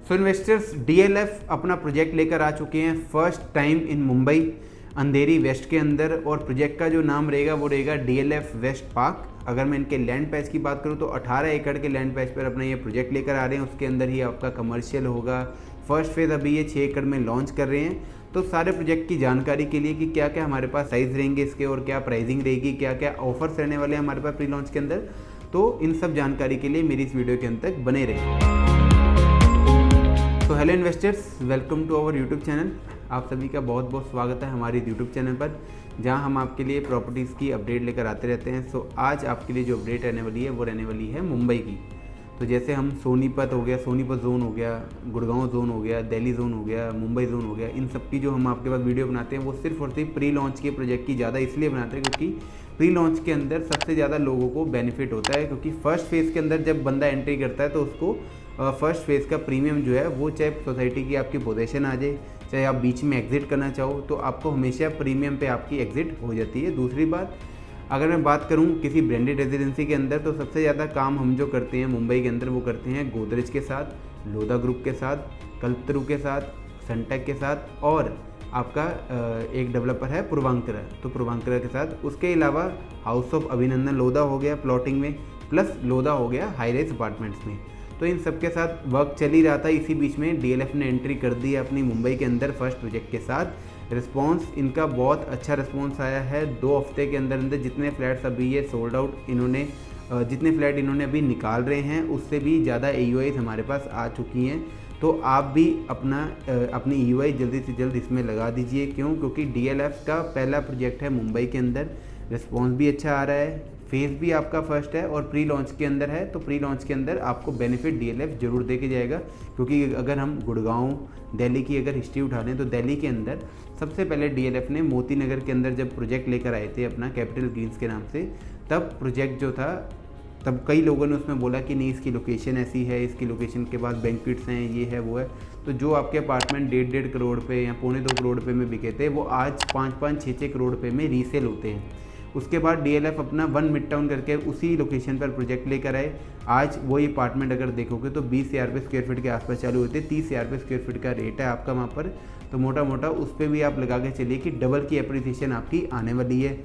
सो investors, DLF अपना project लेकर आ चुके हैं first time in Mumbai Andheri west के अंदर, और प्रोजेक्ट का जो नाम रहेगा वो रहेगा डीएलएफ वेस्ट पार्क। अगर मैं इनके लैंड पैच की बात करूं तो 18 एकड़ के लैंड पैच पर अपना ये प्रोजेक्ट लेकर आ रहे हैं। उसके अंदर ही आपका कमर्शियल होगा। फर्स्ट फेज़ अभी ये 6 एकड़ में लॉन्च कर रहे हैं। तो सारे प्रोजेक्ट की जानकारी के लिए कि क्या क्या हमारे पास साइज़ रहेंगे इसके और क्या प्राइसिंग रहेगी, क्या क्या ऑफर्स रहने वाले हैं हमारे पास प्री लॉन्च के अंदर, तो इन सब जानकारी के लिए मेरी इस वीडियो के अंत तक बने रहें। तो hello investors, welcome to our YouTube channel. आप सभी का बहुत बहुत स्वागत है हमारे यूट्यूब चैनल पर, जहां हम आपके लिए प्रॉपर्टीज़ की अपडेट लेकर आते रहते हैं। सो आज आपके लिए जो अपडेट रहने वाली है वो रहने वाली है मुंबई की। तो जैसे हम सोनीपत हो गया, सोनीपत जोन हो गया, गुड़गांव जोन हो गया, दिल्ली जोन हो गया, मुंबई जोन हो गया, इन सब की जो हम आपके पास वीडियो बनाते हैं वो सिर्फ और सिर्फ प्री लॉन्च के प्रोजेक्ट की ज़्यादा इसलिए बनाते हैं क्योंकि प्री लॉन्च के अंदर सबसे ज़्यादा लोगों को बेनिफिट होता है। क्योंकि फर्स्ट फेज़ के अंदर जब बंदा एंट्री करता है तो उसको फर्स्ट फेज़ का प्रीमियम जो है वो चाहे सोसाइटी की आपकी पोजीशन आ जाए, चाहे आप बीच में एग्जिट करना चाहो, तो आपको हमेशा प्रीमियम पे आपकी एग्जिट हो जाती है। दूसरी बात, अगर मैं बात करूं किसी ब्रांडेड रेजिडेंसी के अंदर, तो सबसे ज़्यादा काम हम जो करते हैं मुंबई के अंदर वो करते हैं गोदरेज के साथ, लोधा ग्रुप के साथ, कल्पतरू के साथ, सनटेक के साथ, और आपका एक डेवलपर है पूर्वांकरा, तो पूर्वांकरा के साथ। उसके अलावा हाउस ऑफ अभिनंदन लोधा हो गया प्लॉटिंग में, प्लस लोधा हो गया हाई राइज अपार्टमेंट्स में। तो इन सब के साथ वर्क चल ही रहा था। इसी बीच में डीएलएफ ने एंट्री कर दी है अपनी मुंबई के अंदर फर्स्ट प्रोजेक्ट के साथ। रिस्पांस इनका बहुत अच्छा रिस्पांस आया है। 2 हफ्ते के अंदर अंदर जितने फ्लैट्स अभी ये सोल्ड आउट इन्होंने जितने फ्लैट इन्होंने अभी निकाल रहे हैं उससे भी ज़्यादा EOIs हमारे पास आ चुकी हैं। तो आप भी अपनी EOI जल्दी से जल्द इसमें लगा दीजिए। क्योंकि डीएलएफ का पहला प्रोजेक्ट है मुंबई के अंदर, रिस्पॉन्स भी अच्छा आ रहा है, फेज़ भी आपका फर्स्ट है और प्री लॉन्च के अंदर है। तो प्री लॉन्च के अंदर आपको बेनिफिट डीएलएफ जरूर दे के जाएगा। क्योंकि अगर हम गुड़गांव दिल्ली की अगर हिस्ट्री उठा लें तो दिल्ली के अंदर सबसे पहले डीएलएफ ने मोती नगर के अंदर जब प्रोजेक्ट लेकर आए थे अपना कैपिटल ग्रीन्स के नाम से, तब प्रोजेक्ट जो था तब कई लोगों ने उसमें बोला कि नहीं इसकी लोकेशन ऐसी है, इसकी लोकेशन के बाद बैंक्वेट्स हैं, ये है वो है। तो जो आपके अपार्टमेंट 1.5 करोड़ पे या 1.25 करोड़ पे में बिके थे वो आज 5-5, 6-6 करोड़ पे में रीसेल होते हैं। उसके बाद डीएलएफ अपना 1 मिड टाउन करके उसी लोकेशन पर प्रोजेक्ट लेकर आए। आज वही अपार्टमेंट अगर देखोगे तो 20,000 रुपये स्क्वायर फीट के आसपास चालू होते हैं। 30,000 रुपये स्क्वायर फीट का रेट है आपका वहाँ पर। तो मोटा मोटा उस पर भी आप लगा के चलिए कि डबल की एप्रिसिएशन आपकी आने वाली है।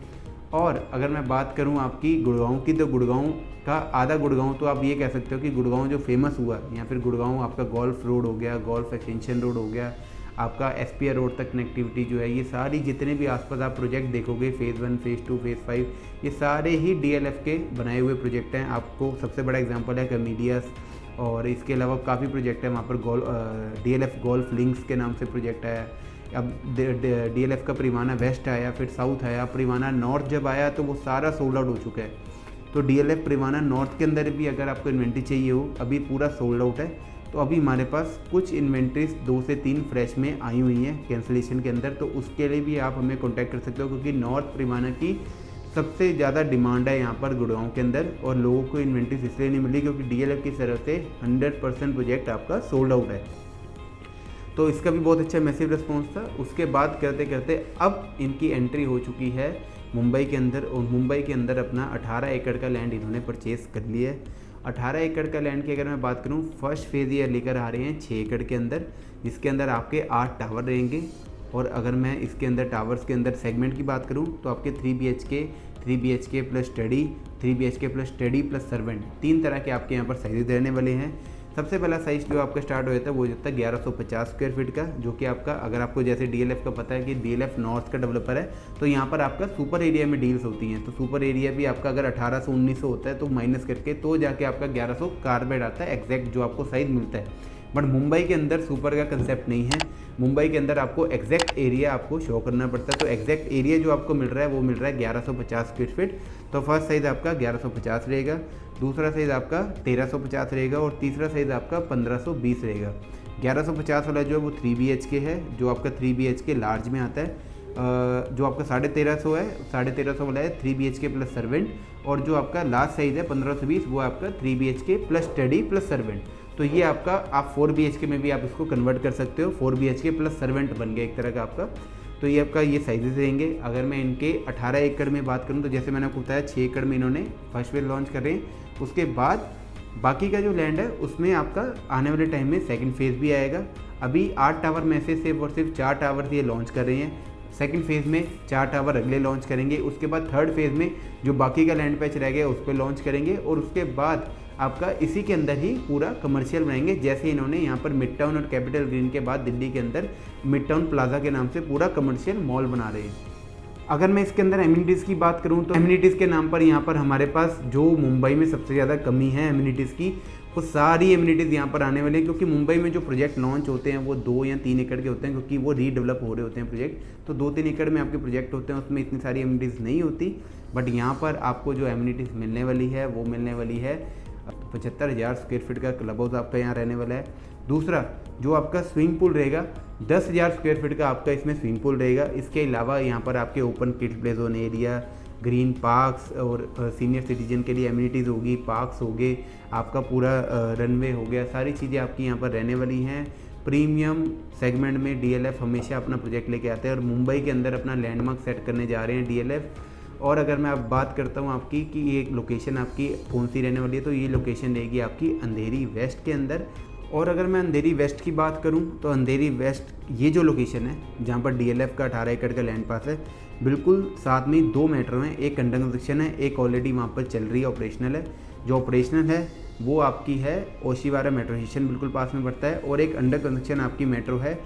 और अगर मैं बात करूं आपकी गुड़गांव की, तो गुड़गांव का आधा गुड़गांव तो आप ये कह सकते हो कि गुड़गांव जो फेमस हुआ, या फिर गुड़गांव आपका गोल्फ रोड हो गया, गोल्फ एक्सटेंशन रोड हो गया, आपका एसपीआर रोड तक कनेक्टिविटी जो है, ये सारी जितने भी आसपास आप प्रोजेक्ट देखोगे फेज़ 1, फेज़ 2, फेज़ 5, ये सारे ही डीएलएफ के बनाए हुए प्रोजेक्ट हैं। आपको सबसे बड़ा एग्जांपल है कैमेलियस, और इसके अलावा काफ़ी प्रोजेक्ट है वहाँ पर। डीएलएफ गोल्फ लिंक्स के नाम से प्रोजेक्ट है। अब डीएलएफ का प्रीवाना वेस्ट आया, फिर साउथ आया, प्रीवाना नॉर्थ जब आया तो वो सारा सोल्ड आउट हो चुका है। तो डीएलएफ प्रीवाना नॉर्थ के अंदर भी अगर आपको इन्वेंट्री चाहिए हो, अभी पूरा सोल्ड आउट है। तो अभी हमारे पास कुछ इन्वेंट्रीज 2 से 3 फ्रेश में आई हुई हैं कैंसिलेशन के अंदर, तो उसके लिए भी आप हमें कॉन्टैक्ट कर सकते हो। क्योंकि नॉर्थ प्रीवाना की सबसे ज़्यादा डिमांड है यहाँ पर गुड़गांव के अंदर, और लोगों को इन्वेंट्रीज इसलिए नहीं मिली क्योंकि डीएलएफ की तरफ से 100% प्रोजेक्ट आपका सोल्ड आउट है। तो इसका भी बहुत अच्छा मैसिव रिस्पॉन्स था। उसके बाद करते करते अब इनकी एंट्री हो चुकी है मुंबई के अंदर, और मुंबई के अंदर अपना 18 एकड़ का लैंड इन्होंने परचेज़ कर लिया है। 18 एकड़ का लैंड की अगर मैं बात करूं, फर्स्ट फेज़ ये लेकर आ रहे हैं 6 एकड़ के अंदर, जिसके अंदर आपके 8 टावर रहेंगे। और अगर मैं इसके अंदर टावर्स के अंदर सेगमेंट की बात करूं तो आपके 3 BHK plus study, 3 BHK plus study plus servant, 3 तरह के आपके यहाँ पर साइजेज रहने वाले हैं। सबसे पहला साइज़ जो आपका स्टार्ट हो जाता है वो जाता है 1150 स्क्वायर फीट का, जो कि आपका, अगर आपको जैसे डीएलएफ का पता है कि डीएलएफ नॉर्थ का डेवलपर है, तो यहाँ पर आपका सुपर एरिया में डील्स होती हैं। तो सुपर एरिया भी आपका अगर 1800-1900 होता है तो माइनस करके तो जाके आपका 1100 कारबेड आता है एग्जैक्ट जो आपको साइज़ मिलता है। बट मुंबई के अंदर सुपर का कंसेप्ट नहीं है। मुंबई के अंदर आपको एग्जैक्ट एरिया आपको शो करना पड़ता है। तो एग्जैक्ट एरिया जो आपको मिल रहा है वो मिल रहा है 1150 स्क्वायर फीट। तो फर्स्ट साइज़ आपका 1150 रहेगा, दूसरा साइज़ आपका 1350 रहेगा, और तीसरा साइज़ आपका 1520 रहेगा। 1150 वाला जो है वो 3 BHK है, जो आपका 3 BHK लार्ज में आता है। जो आपका 1350 है, 1350 वाला है 3 BHK प्लस सर्वेंट, और जो आपका लास्ट साइज़ है 1520 वो आपका 3 BHK plus study plus servant. तो ये आपका आप 4 BHK में भी आप इसको कन्वर्ट कर सकते हो। 4 BHK प्लस सर्वेंट बन गया एक तरह का आपका। तो ये आपका ये साइजेस रहेंगे। अगर मैं इनके 18 एकड़ में बात करूँ तो जैसे मैंने आपको बताया 6 एकड़ में इन्होंने फर्स्ट फेज लॉन्च कर रहे हैं। उसके बाद बाकी का जो लैंड है उसमें आपका आने वाले टाइम में सेकंड फेज़ भी आएगा। अभी 8 टावर में से सिर्फ और सिर्फ 4 टावर ये लॉन्च कर रहे हैं। सेकंड फेज़ में 4 टावर अगले लॉन्च करेंगे। उसके बाद थर्ड फेज़ में जो बाकी का लैंड पैच रह गया उस पर लॉन्च करेंगे और उसके बाद आपका इसी के अंदर ही पूरा कमर्शियल बनाएंगे। जैसे इन्होंने यहाँ पर मिड टाउन और कैपिटल ग्रीन के बाद दिल्ली के अंदर मिड टाउन प्लाजा के नाम से पूरा कमर्शियल मॉल बना रहे हैं। अगर मैं इसके अंदर एमिनिटीज़ की बात करूँ तो एमिनिटीज़ के नाम पर यहाँ पर हमारे पास जो मुंबई में सबसे ज़्यादा कमी है एमिनिटीज़ की, वो सारी एमिनिटीज़ यहाँ पर आने वाले हैं। क्योंकि मुंबई में जो प्रोजेक्ट लॉन्च होते हैं वो 2 या 3 एकड़ के होते हैं, क्योंकि वो रीडेवलप हो रहे होते हैं प्रोजेक्ट। तो 2-3 एकड़ में आपके प्रोजेक्ट होते हैं, उसमें इतनी सारी एमिनिटीज़ नहीं होती। बट यहाँ पर आपको जो एमिनिटीज़ मिलने वाली है वो मिलने वाली है 75,000 स्क्वायर फीट का क्लब हाउस आपका यहाँ रहने वाला है। दूसरा जो आपका स्विमिंग पूल रहेगा 10,000 स्क्वायर फीट का आपका इसमें स्विमिंग पूल रहेगा। इसके अलावा यहाँ पर आपके open kids play zone area, green parks और सीनियर सिटीजन के लिए एमिनिटीज़ होगी, पार्क्स हो गए, आपका पूरा रनवे हो गया, सारी चीज़ें आपकी यहाँ पर रहने वाली हैं। प्रीमियम सेगमेंट में DLF हमेशा अपना प्रोजेक्ट लेके आते हैं और मुंबई के अंदर अपना लैंडमार्क सेट करने जा रहे हैं DLF। और अगर मैं अब बात करता हूँ आपकी कि ये लोकेशन आपकी कौन सी रहने वाली है, तो ये लोकेशन रहेगी आपकी अंधेरी वेस्ट के अंदर। और अगर मैं अंधेरी वेस्ट की बात करूं तो अंधेरी वेस्ट ये जो लोकेशन है जहां पर DLF का 18 एकड़ का लैंड पास है, बिल्कुल साथ में 2 मेट्रो हैं, एक अंडर कंस्ट्रक्शन है, एक ऑलरेडी वहां पर चल रही है, ऑपरेशनल है। जो ऑपरेशनल है वो आपकी है ओशिवारा मेट्रो स्टेशन बिल्कुल पास में पड़ता है, और एक अंडर कंस्ट्रक्शन आपकी मेट्रो है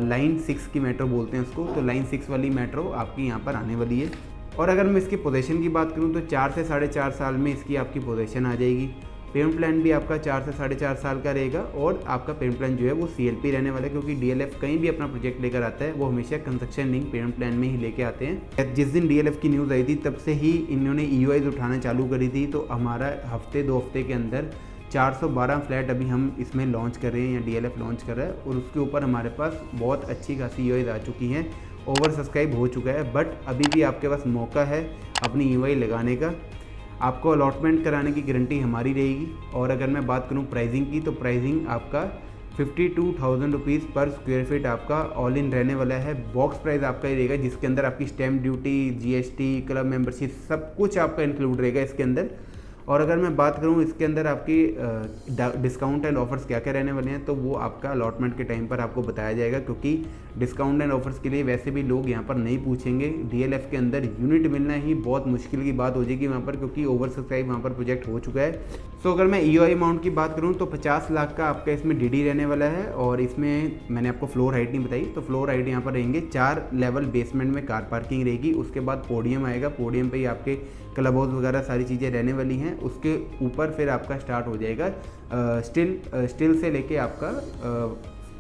लाइन 6 की मेट्रो बोलते हैं उसको। तो लाइन 6 वाली मेट्रो आपकी यहाँ पर आने वाली है। और अगर मैं इसकी पोजीशन की बात करूँ तो 4 से 4.5 साल में इसकी आपकी पोजीशन आ जाएगी। पेमेंट प्लान भी आपका 4 से 4.5 साल का रहेगा और आपका पेमेंट प्लान जो है वो CLP रहने वाला है, क्योंकि DLF कहीं भी अपना प्रोजेक्ट लेकर आता है वो हमेशा कंस्ट्रक्शन लिंक पेमेंट प्लान में ही लेके आते हैं। जिस दिन DLF की न्यूज़ आई थी तब से ही इन्होंने EOIs उठाना चालू करी थी। तो हमारा हफ्ते 2 हफ्ते के अंदर 412 फ्लैट अभी हम इसमें लॉन्च कर रहे हैं या DLF लॉन्च कर रहा है, और उसके ऊपर हमारे पास बहुत अच्छी खासी EOIs आ चुकी हैं। ओवर सब्सक्राइब हो चुका है, बट अभी भी आपके पास मौका है अपनी EOI लगाने का। आपको अलॉटमेंट कराने की गारंटी हमारी रहेगी। और अगर मैं बात करूं प्राइसिंग की, तो प्राइसिंग आपका 52,000 रुपीज़ पर स्क्वायर फीट आपका ऑल इन रहने वाला है। बॉक्स प्राइस आपका ही रहेगा, जिसके अंदर आपकी stamp duty, GST, club membership सब कुछ आपका इंक्लूड रहेगा इसके अंदर। और अगर मैं बात करूं इसके अंदर आपकी डिस्काउंट एंड ऑफर्स क्या क्या रहने वाले हैं, तो वो आपका अलॉटमेंट के टाइम पर आपको बताया जाएगा। क्योंकि डिस्काउंट एंड ऑफर्स के लिए वैसे भी लोग यहाँ पर नहीं पूछेंगे। DLF के अंदर यूनिट मिलना ही बहुत मुश्किल की बात हो जाएगी वहाँ पर, क्योंकि ओवर सब्सक्राइब वहाँ पर प्रोजेक्ट हो चुका है। सो अगर मैं EOI अमाउंट की बात करूँ तो 50 लाख का आपका इसमें DD रहने वाला है। और इसमें मैंने आपको फ्लोर हाइट नहीं बताई, तो फ्लोर हाइट यहाँ पर रहेंगे 4 लेवल बेसमेंट में कार पार्किंग रहेगी। उसके बाद पोडियम आएगा, पोडियम पे ही आपके क्लब हाउस वगैरह सारी चीज़ें रहने वाली हैं। उसके ऊपर फिर आपका स्टार्ट हो जाएगा स्टिल से लेके आपका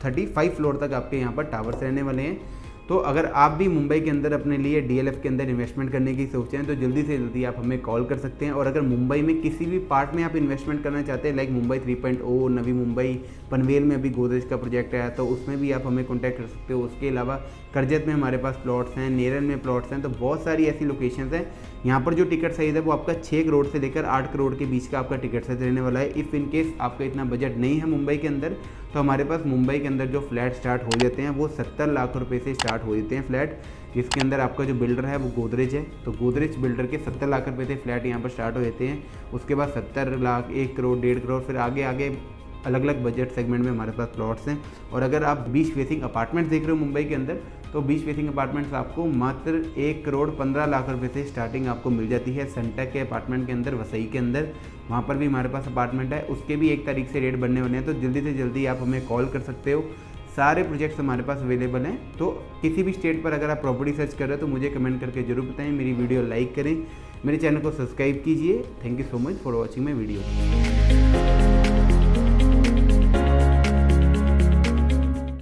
35 फ्लोर तक आपके यहाँ पर टावर्स रहने वाले हैं। तो अगर आप भी मुंबई के अंदर अपने लिए DLF के अंदर इन्वेस्टमेंट करने की सोचें तो जल्दी से जल्दी आप हमें कॉल कर सकते हैं। और अगर मुंबई में किसी भी पार्ट में आप इन्वेस्टमेंट करना चाहते हैं, लाइक मुंबई 3.0, नवी मुंबई, पनवेल में अभी गोदरेज का प्रोजेक्ट आया, तो उसमें भी आप हमें कॉन्टैक्ट कर सकते हो। उसके अलावा करजत में हमारे पास प्लॉट्स हैं, नेरन में प्लॉट्स हैं, तो बहुत सारी ऐसी लोकेशंस हैं। यहाँ पर जो टिकट साइज़ है वो आपका 6 करोड़ से लेकर 8 करोड़ के बीच का आपका टिकट साइज़ रहने वाला है। इफ़ इन केस आपका इतना बजट नहीं है मुंबई के अंदर, तो हमारे पास मुंबई के अंदर जो फ्लैट स्टार्ट हो जाते हैं वो 70 लाख रुपए से स्टार्ट हो जाते हैं फ्लैट, जिसके अंदर आपका जो बिल्डर है वो गोदरेज है। तो गोदरेज बिल्डर के 70 लाख रुपए से फ्लैट यहाँ पर स्टार्ट हो जाते हैं। उसके बाद 70 लाख, 1 करोड़, 1.5 करोड़, फिर आगे आगे अलग अलग बजट सेगमेंट में हमारे पास प्लॉट्स हैं। और अगर आप बीच फेसिंग अपार्टमेंट्स देख रहे हो मुंबई के अंदर, तो बीच फेसिंग अपार्टमेंट्स आपको मात्र 1 करोड़ 15 लाख रुपए से स्टार्टिंग आपको मिल जाती है। सनटेक के अपार्टमेंट के अंदर, वसई के अंदर, वहाँ पर भी हमारे पास अपार्टमेंट है, उसके भी 1 तारीख से रेट बनने वाले हैं। तो जल्दी से जल्दी आप हमें कॉल कर सकते हो। सारे प्रोजेक्ट्स हमारे पास अवेलेबल हैं। तो किसी भी स्टेट पर अगर आप प्रॉपर्टी सर्च कर रहे हो तो मुझे कमेंट करके जरूर बताएं। मेरी वीडियो लाइक करें, मेरे चैनल को सब्सक्राइब कीजिए। Thank you so much for watching my video.